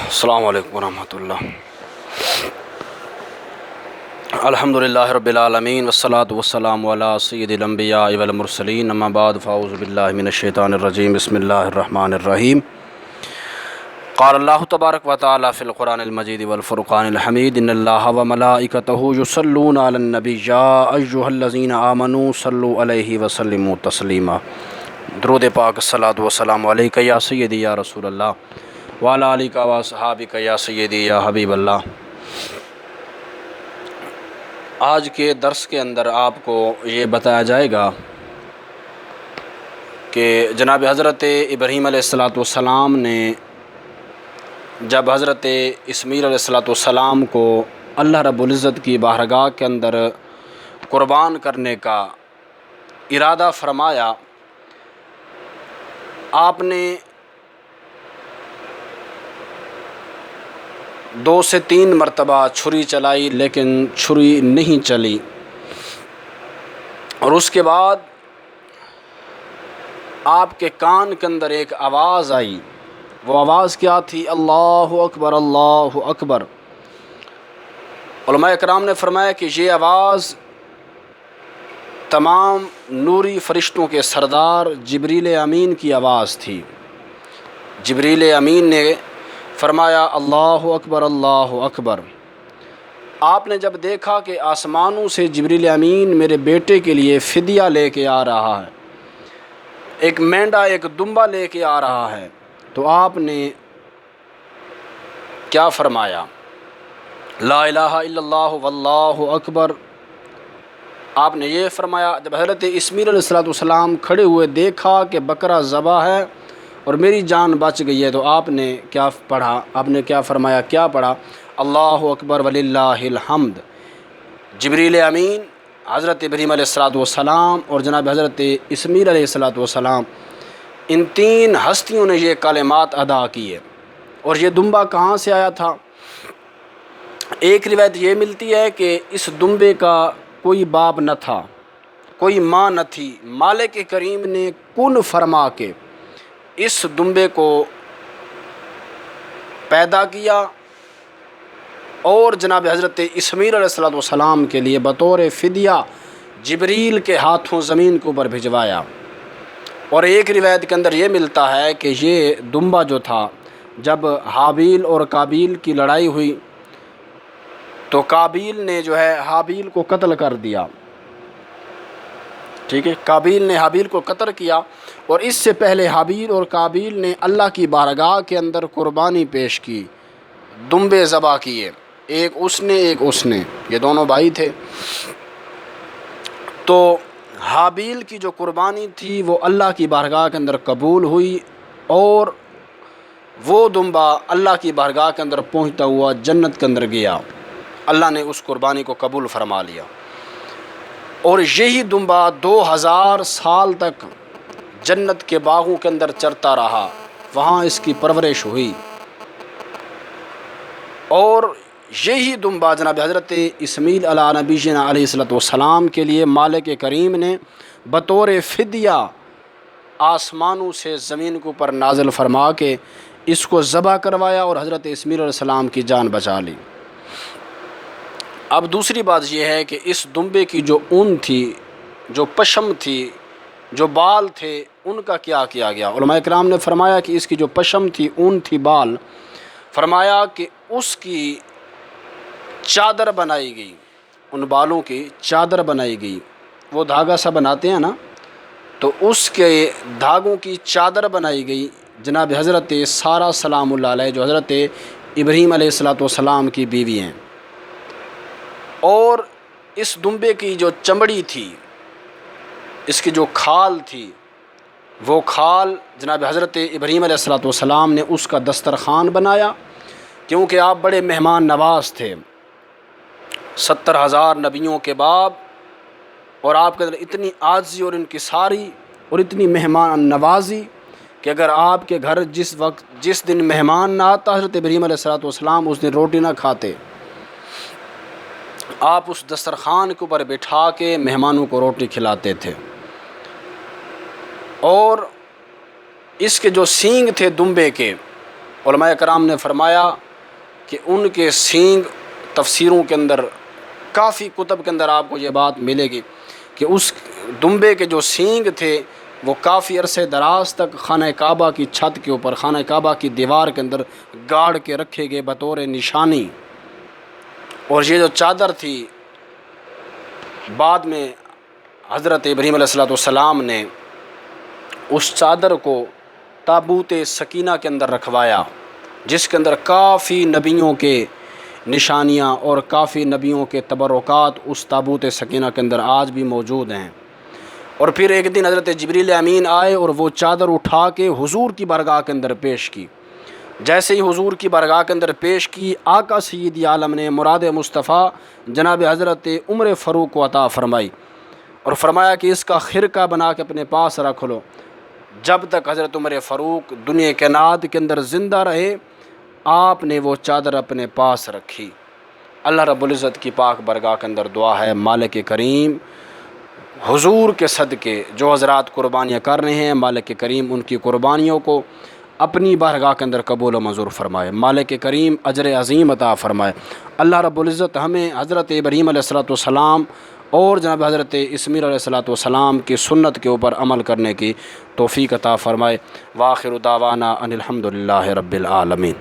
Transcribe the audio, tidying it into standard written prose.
السلام علیکم ورحمۃ اللہ۔ الحمدللہ رب العالمین والصلاة والسلام علی سید الانبیاء والمرسلین، اما بعد فاعوذ باللہ من الشیطان الرجیم، بسم اللہ الرحمن الرحیم۔ قال اللہ تبارک و تعالی فی القرآن المجید والفرقان الحمید، ان اللہ وملائکتہ یصلون علی النبی یا ایھا الذین آمنوا صلوا علیہ وسلموا تسلیما۔ درود پاک الصلاۃ والسلام علیک یا سیدی یا رسول اللہ وعلی آلک و اصحابک یا سیدی یا حبیب اللہ۔ آج کے درس کے اندر آپ کو یہ بتایا جائے گا کہ جناب حضرت ابراہیم علیہ السلام نے جب حضرت اسماعیل علیہ السلام کو اللہ رب العزت کی بارگاہ کے اندر قربان کرنے کا ارادہ فرمایا، آپ نے 2 سے 3 مرتبہ چھری چلائی لیکن چھری نہیں چلی، اور اس کے بعد آپ کے کان کے اندر ایک آواز آئی۔ وہ آواز کیا تھی؟ اللہ اکبر اللہ اکبر۔ علماء اکرام نے فرمایا کہ یہ آواز تمام نوری فرشتوں کے سردار جبریل امین کی آواز تھی۔ جبریل امین نے فرمایا اللہ اکبر اللہ اکبر۔ آپ نے جب دیکھا کہ آسمانوں سے جبریل امین میرے بیٹے کے لیے فدیہ لے کے آ رہا ہے، ایک مینڈا ایک دمبا لے کے آ رہا ہے، تو آپ نے کیا فرمایا؟ لا الہ الا اللہ واللہ اکبر۔ آپ نے یہ فرمایا۔ جب حضرت اسماعیل علیہ السلام کھڑے ہوئے، دیکھا کہ بکرا ذبح ہے اور میری جان بچ گئی ہے، تو آپ نے کیا پڑھا؟ آپ نے کیا فرمایا؟ کیا پڑھا؟ اللہ اکبر وللہ الحمد۔ جبریل امین، حضرت ابراہیم علیہ السلام اور جناب حضرت اسماعیل علیہ السلام، ان 3 ہستیوں نے یہ کلمات ادا کیے۔ اور یہ دمبا کہاں سے آیا تھا؟ ایک روایت یہ ملتی ہے کہ اس دمبے کا کوئی باپ نہ تھا، کوئی ماں نہ تھی، مالک کریم نے کن فرما کے اس دمبے کو پیدا کیا اور جناب حضرت اسماعیل علیہ السلام کے لیے بطور فدیہ جبریل کے ہاتھوں زمین کے اوپر بھجوایا۔ اور ایک روایت کے اندر یہ ملتا ہے کہ یہ دمبا جو تھا، جب حابیل اور قابیل کی لڑائی ہوئی تو قابیل نے جو ہے حابیل کو قتل کر دیا، ٹھیک ہے، قابیل نے حابیل کو قتل کیا، اور اس سے پہلے حابیل اور قابیل نے اللہ کی بارگاہ کے اندر قربانی پیش کی، دمبے ذبح کیے، ایک اس نے، یہ دونوں بھائی تھے۔ تو حابیل کی جو قربانی تھی وہ اللہ کی بارگاہ کے اندر قبول ہوئی، اور وہ دمبا اللہ کی بارگاہ کے اندر پہنچتا ہوا جنت کے اندر گیا، اللہ نے اس قربانی کو قبول فرما لیا، اور یہی دمبا 2000 سال تک جنت کے باغوں کے اندر چرتا رہا، وہاں اس کی پرورش ہوئی۔ اور یہی دمبا جناب حضرت اسماعیل علیہ نبینا علیہ السلام کے لیے مالک کریم نے بطور فدیہ آسمانوں سے زمین کے اوپر نازل فرما کے اس کو ذبح کروایا، اور حضرت اسماعیل علیہ السلام کی جان بچا لی۔ اب دوسری بات یہ ہے کہ اس دمبے کی جو اون تھی، جو پشم تھی، جو بال تھے، ان کا کیا کیا گیا؟ علماء کرام نے فرمایا کہ اس کی جو پشم تھی، اون تھی، بال، فرمایا کہ اس کی چادر بنائی گئی، ان بالوں کی چادر بنائی گئی۔ وہ دھاگا سا بناتے ہیں نا، تو اس کے دھاگوں کی چادر بنائی گئی۔ جناب حضرت سارہ سلام اللہ علیہ، جو حضرت ابراہیم علیہ السلام کی بیوی ہیں، اور اس دمبے کی جو چمڑی تھی، اس کی جو کھال تھی، وہ کھال جناب حضرت ابراہیم علیہ السلام نے اس کا دسترخوان بنایا، کیونکہ آپ بڑے مہمان نواز تھے، 70,000 نبیوں کے باب، اور آپ کے اندر اتنی عاجزی اور انکساری اور اتنی مہمان نوازی کہ اگر آپ کے گھر جس دن مہمان نہ آتا، حضرت ابراہیم علیہ السلام اس دن روٹی نہ کھاتے، آپ اس دسترخوان کے اوپر بٹھا کے مہمانوں کو روٹی کھلاتے تھے۔ اور اس کے جو سینگ تھے دمبے کے، علماء کرام نے فرمایا کہ ان کے سینگ تفسیروں کے اندر کافی کتب کے اندر آپ کو یہ بات ملے گی کہ اس دمبے کے جو سینگ تھے وہ کافی عرصے دراز تک خانہ کعبہ کی چھت کے اوپر، خانہ کعبہ کی دیوار کے اندر گاڑ کے رکھے گئے بطور نشانی۔ اور یہ جو چادر تھی بعد میں حضرت ابراہیم علیہ السلام نے اس چادر کو تابوت سکینہ کے اندر رکھوایا، جس کے اندر کافی نبیوں کے نشانیاں اور کافی نبیوں کے تبرکات اس تابوت سکینہ کے اندر آج بھی موجود ہیں۔ اور پھر ایک دن حضرت جبریل امین آئے اور وہ چادر اٹھا کے حضور کی بارگاہ کے اندر پیش کی۔ جیسے ہی حضور کی بارگاہ کے اندر پیش کی، آقا سید عالم نے مراد مصطفیٰ جناب حضرت عمر فاروق کو عطا فرمائی اور فرمایا کہ اس کا خرقہ بنا کے اپنے پاس رکھ لو۔ جب تک حضرت عمر فاروق دنیا کائنات کے اندر زندہ رہے، آپ نے وہ چادر اپنے پاس رکھی۔ اللہ رب العزت کی پاک بارگاہ کے اندر دعا ہے مالک کریم حضور کے صدقے جو حضرات قربانیاں کر رہے ہیں، مالک کریم ان کی قربانیوں کو اپنی بارگاہ کے اندر قبول و منظور فرمائے، مالک کریم اجر عظیم عطا فرمائے۔ اللہ رب العزت ہمیں حضرت ابراہیم علیہ السلام اور جناب حضرت اسماعیل علیہ السلام کی سنت کے اوپر عمل کرنے کی توفیق عطا فرمائے۔ وآخر دعوانا ان الحمد للہ رب العالمین۔